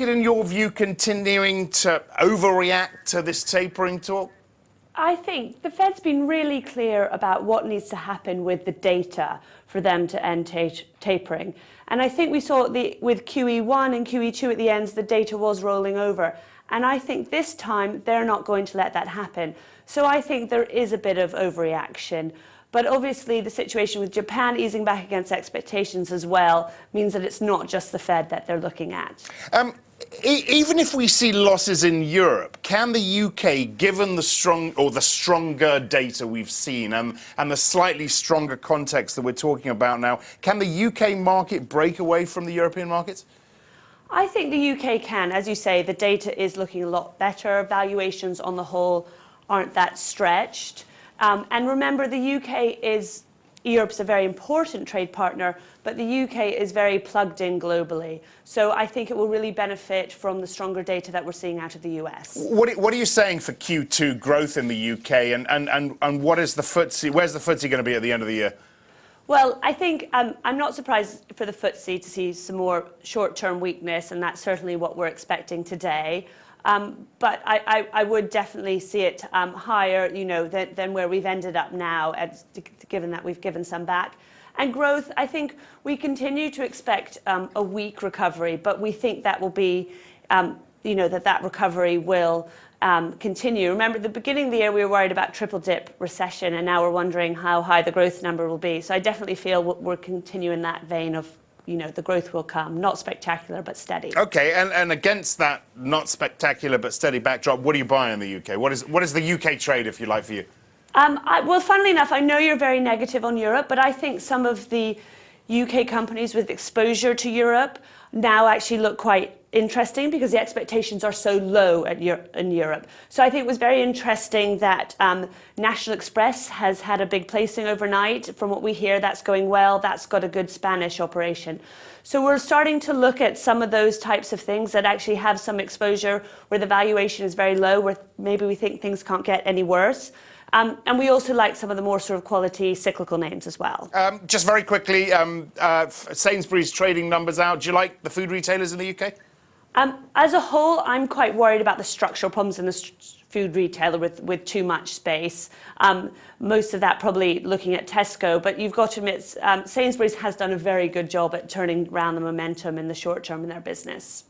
market, in your view, continuing to overreact to this tapering talk? I think the Fed's been really clear about what needs to happen with the data for them to end tapering. And I think we saw with QE1 and QE2 at the ends, the data was rolling over. And I think this time they're not going to let that happen. So I think there is a bit of overreaction. But obviously the situation with Japan easing back against expectations as well means that it's not just the Fed that they're looking at. Even if we see losses in Europe, can the UK, given the stronger data we've seen and the slightly stronger context that we're talking about now, can the UK market break away from the European markets? I think the UK can. As you say, the data is looking a lot better. Valuations on the whole aren't that stretched. And remember, the UK Europe's a very important trade partner, but the UK is very plugged in globally. So I think it will really benefit from the stronger data that we're seeing out of the US. What are you saying for Q2 growth in the UK, and what is the FTSE? Where's the FTSE going to be at the end of the year? Well, I think I'm not surprised for the FTSE to see some more short-term weakness, and that's certainly what we're expecting today. But I would definitely see it higher, than where we've ended up now, given that we've given some back. And growth, I think we continue to expect a weak recovery, but we think that will be, that recovery will continue. Remember, at the beginning of the year, we were worried about triple-dip recession, and now we're wondering how high the growth number will be. So I definitely feel we're continuing that vein of, the growth will come. Not spectacular, but steady. OK, and against that not spectacular but steady backdrop, what do you buy in the UK? What is the UK trade, if you like, for you? Well, funnily enough, I know you're very negative on Europe, but I think some of the UK companies with exposure to Europe now actually look quite interesting because the expectations are so low in Europe. So I think it was very interesting that National Express has had a big placing overnight. From what we hear, that's going well. That's got a good Spanish operation. So we're starting to look at some of those types of things that actually have some exposure where the valuation is very low, where maybe we think things can't get any worse. And we also like some of the more sort of quality cyclical names as well. Just very quickly, Sainsbury's trading numbers out. Do you like the food retailers in the UK? As a whole, I'm quite worried about the structural problems in the food retailer with too much space. Most of that probably looking at Tesco, but you've got to admit Sainsbury's has done a very good job at turning around the momentum in the short term in their business.